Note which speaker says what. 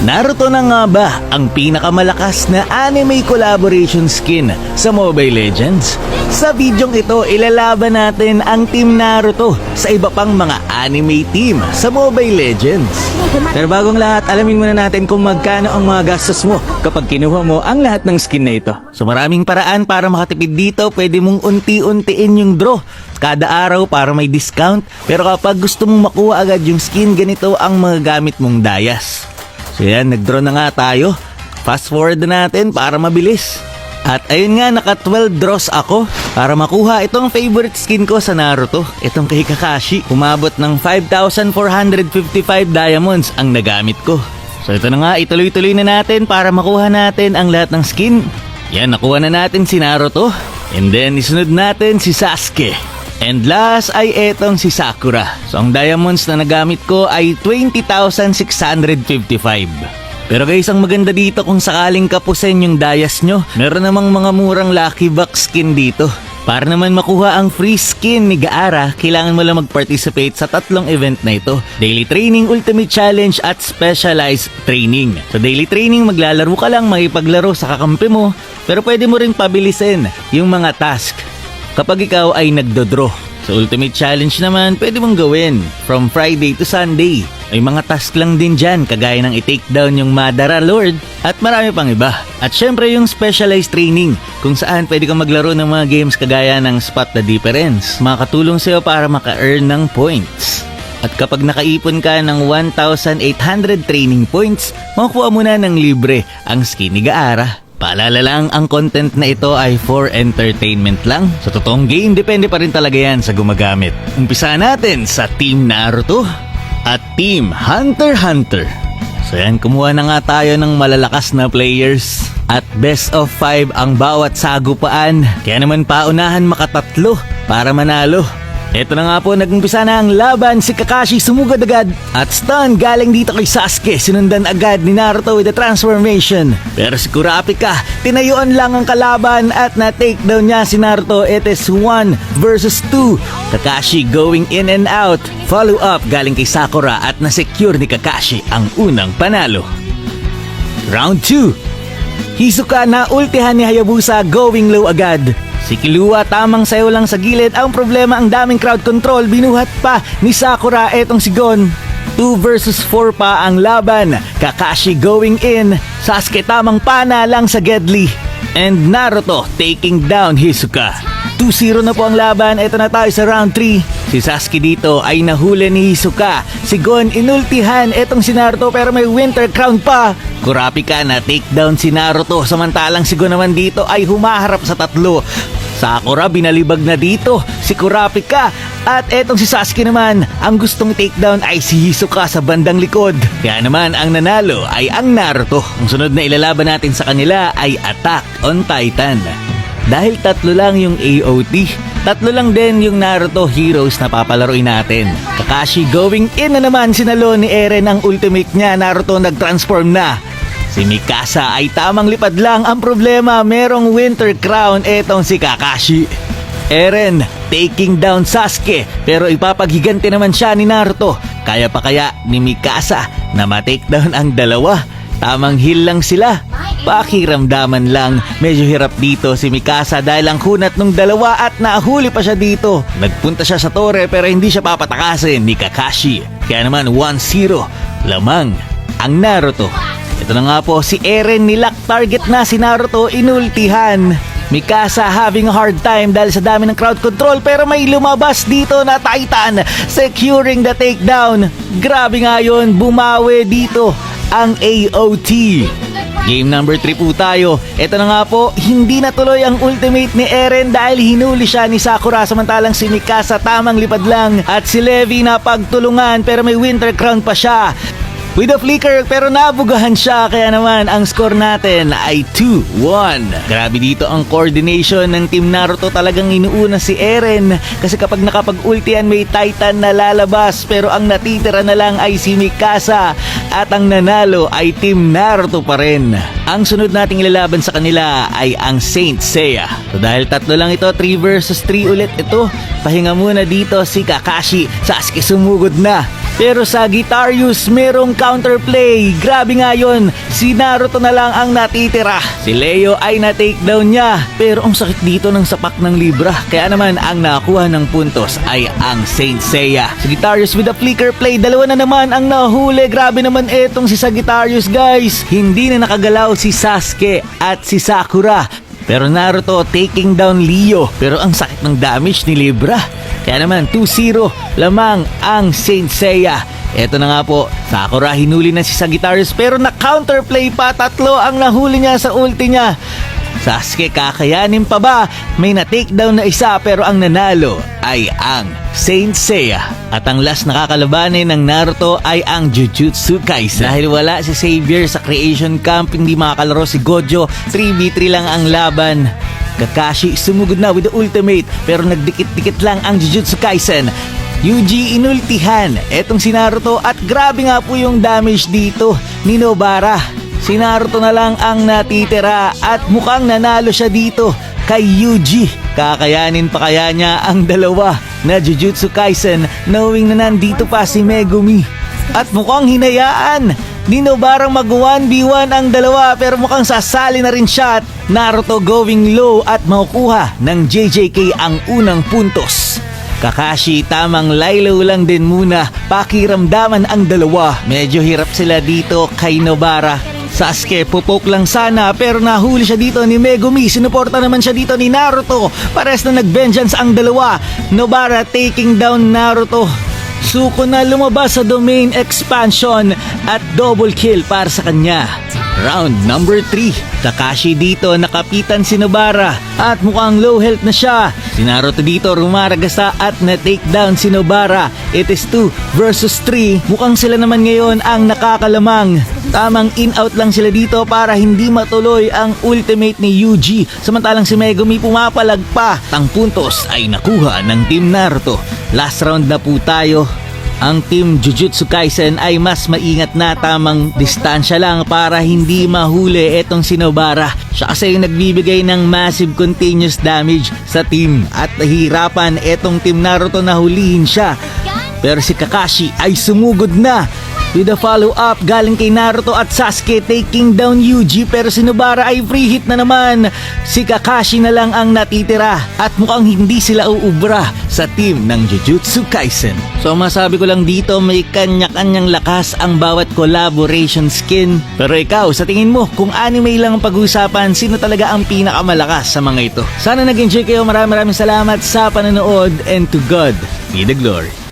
Speaker 1: Naruto na nga ba ang pinakamalakas na anime collaboration skin sa Mobile Legends? Sa bidyong ito, ilalaban natin ang Team Naruto sa iba pang mga anime team sa Mobile Legends. Pero bagong lahat, alamin muna natin kung magkano ang mga gastos mo kapag kinuha mo ang lahat ng skin na ito. So maraming paraan para makatipid dito, pwede mong unti-untiin yung draw kada araw para may discount. Pero kapag gusto mong makuha agad yung skin, ganito ang mga gamit mong dayas. So yan, nag-draw na nga tayo. Fast forward na natin para mabilis. At ayun nga, naka 12 draws ako para makuha itong favorite skin ko sa Naruto. Itong kay Kakashi. Umabot ng 5,455 diamonds ang nagamit ko. So ito na nga, ituloy-tuloy na natin para makuha natin ang lahat ng skin. Yan, nakuha na natin si Naruto. And then, isunod natin si Sasuke. And last ay etong si Sakura. So ang diamonds na nagamit ko ay 20,655. Pero guys, ang maganda dito kung sakaling kapusin yung dayas nyo, meron namang mga murang lucky box skin dito. Para naman makuha ang free skin ni Gaara, kailangan mo lang mag-participate sa tatlong event na ito. Daily Training, Ultimate Challenge at Specialized Training. Sa Daily Training, maglalaro ka lang, makipaglaro sa kakampi mo, pero pwede mo ring pabilisin yung mga task kapag ikaw ay nagdodraw. Sa Ultimate Challenge naman, pwede mong gawin from Friday to Sunday. May mga task lang din dyan, kagaya ng i-take down yung Madara Lord at marami pang iba. At syempre yung Specialized Training, kung saan pwede kang maglaro ng mga games kagaya ng Spot the Difference. Makakatulong sa'yo para maka-earn ng points. At kapag nakaipon ka ng 1,800 training points, makukuha mo na ng libre ang skin ni Gaara. Paalala lang, ang content na ito ay for entertainment lang. Sa totoong game, depende pa rin talaga yan sa gumagamit. Umpisa natin sa Team Naruto at Team Hunter x Hunter. So yan, kumuha na nga tayo ng malalakas na players. At best of 5 ang bawat sagupaan. Kaya naman paunahan makatatlo para manalo. Ito na nga po, nag-umpisa na ang laban. Si Kakashi sumugad agad at stun galing dito kay Sasuke. Sinundan agad ni Naruto with the transformation. Pero si Kurapika, tinayuan lang ang kalaban at na-takedown niya si Naruto. It is 1 versus 2. Kakashi going in and out. Follow up galing kay Sakura at na-secure ni Kakashi ang unang panalo. Round 2. Hisoka na ultihan ni Hayabusa going low agad. Si Killua tamang sayo lang sa gilid. Ang problema, ang daming crowd control. Binuhat pa ni Sakura etong si Gon. 2 versus 4 pa ang laban. Kakashi going in. Sasuke tamang pana lang sa Gedli. And Naruto taking down Hisoka. 2-0 na po ang laban. Ito na tayo sa round 3. Si Sasuke dito ay nahuli ni Hisoka. Si Gon inultihan etong si Naruto pero may Winter Crown pa. Kurapika na takedown si Naruto. Samantalang si Gon naman dito ay humaharap sa tatlo. Sakura binalibag na dito si Kurapika. At etong si Sasuke naman, ang gustong takedown ay si Hisoka sa bandang likod. Kaya naman ang nanalo ay ang Naruto. Ang sunod na ilalaban natin sa kanila ay Attack on Titan. Dahil tatlo lang yung AOT, tatlo lang din yung Naruto heroes na papalaruin natin. Kakashi going in na naman, sinalo ni Eren ang ultimate niya. Naruto nag-transform na. Si Mikasa ay tamang lipad lang. Ang problema, merong Winter Crown etong si Kakashi. Eren taking down Sasuke pero ipapaghiganti naman siya ni Naruto. Kaya pa kaya ni Mikasa na ma-takedown ang dalawa? Tamang heal lang sila. Pakiramdaman lang, medyo hirap dito si Mikasa dahil ang kunat ng dalawa at nahuli pa siya dito. Nagpunta siya sa tore pero hindi siya papatakasin ni Kakashi. Kaya naman 1-0 lamang ang Naruto. Ito na nga po, si Eren nilak target na si Naruto, inultihan. Mikasa having a hard time dahil sa dami ng crowd control pero may lumabas dito na Titan securing the takedown. Grabe nga yun, bumawi dito ang AOT. Game number 3 po tayo. Ito na nga po, hindi natuloy ang ultimate ni Eren dahil hinuli siya ni Sakura. Samantalang si Mikasa tamang lipad lang. At si Levi na pagtulungan pero may Winter Crown pa siya. With a flicker pero nabugahan siya, kaya naman ang score natin ay 2-1. Grabe dito ang coordination ng Team Naruto, talagang inuuna si Eren kasi kapag nakapag-ultian may Titan na lalabas pero ang natitira na lang ay si Mikasa at ang nanalo ay Team Naruto pa rin. Ang sunod nating ilalaban sa kanila ay ang Saint Seiya. So dahil tatlo lang ito, 3 versus 3 ulit ito, pahinga muna dito si Kakashi. Sasuke sumugod na. Pero Sagittarius merong counterplay. Grabe nga yun, si Naruto na lang ang natitira. Si Leo ay na-takedown niya. Pero ang sakit dito ng sapak ng Libra. Kaya naman ang nakakuha ng puntos ay ang Saint Seiya. Sagittarius with a flicker play. Dalawa na naman ang nahuli. Grabe naman etong si Sagittarius guys. Hindi na nakagalaw si Sasuke at si Sakura. Pero Naruto taking down Leo. Pero ang sakit ng damage ni Libra. Kaya naman 2-0 lamang ang Saint Seiya. Eto na nga po, Sakura hinuli na si Sagittarius pero na-counterplay pa. 3 ang nahuli niya sa ulti niya. Sasuke, kakayanin pa ba? May na-takedown na isa pero ang nanalo ay ang Saint Seiya. At ang last nakakalabanin ng Naruto ay ang Jujutsu Kaisen. Dahil wala si Xavier sa Creation Camp, hindi makakalaro si Gojo. 3v3 lang ang laban. Kakashi sumugod na with the ultimate pero nagdikit-dikit lang ang Jujutsu Kaisen. Yuji inultihan etong si Naruto at grabe nga po yung damage dito ni Nobara. Si Naruto na lang ang natitira at mukhang nanalo siya dito kay Yuji. Kakayanin pa kaya niya ang dalawa na Jujutsu Kaisen knowing na nandito pa si Megumi. At mukhang hinayaan ni Nobarang mag 1v1 ang dalawa pero mukhang sasali na rin siya at Naruto going low at makukuha ng JJK ang unang puntos. Kakashi, tamang laylo lang din muna. Pakiramdaman ang dalawa. Medyo hirap sila dito kay Nobara. Sasuke, pupok lang sana pero nahuli siya dito ni Megumi. Sinuporta naman siya dito ni Naruto. Pares na nag-vengeance ang dalawa. Nobara taking down Naruto. Suko na lumabas sa domain expansion at double kill para sa kanya. Round number 3. Kakashi dito nakapitan si Nobara at mukhang low health na siya. Si Naruto dito rumaragasa at na-takedown si Nobara. It is 2 versus 3. Mukhang sila naman ngayon ang nakakalamang. Tamang in-out lang sila dito para hindi matuloy ang ultimate ni Yuji. Samantalang si Megumi pumapalag pa. Ang puntos ay nakuha ng Team Naruto. Last round na po tayo. Ang Team Jujutsu Kaisen ay mas maingat na, tamang distansya lang para hindi mahuli etong si Nobara. Siya kasi yung nagbibigay ng massive continuous damage sa team at nahihirapan etong Team Naruto na hulihin siya. Pero si Kakashi ay sumugod na with a follow-up galing kay Naruto at Sasuke taking down Yuji pero si Nobara ay free hit na naman. Si Kakashi na lang ang natitira at mukhang hindi sila uubra sa team ng Jujutsu Kaisen. So masabi ko lang dito, may kanya-kanyang lakas ang bawat collaboration skin. Pero ikaw, sa tingin mo, kung anime lang ang pag-uusapan, sino talaga ang pinakamalakas sa mga ito? Sana nag-enjoy kayo. Maraming salamat sa panonood and to God be the glory.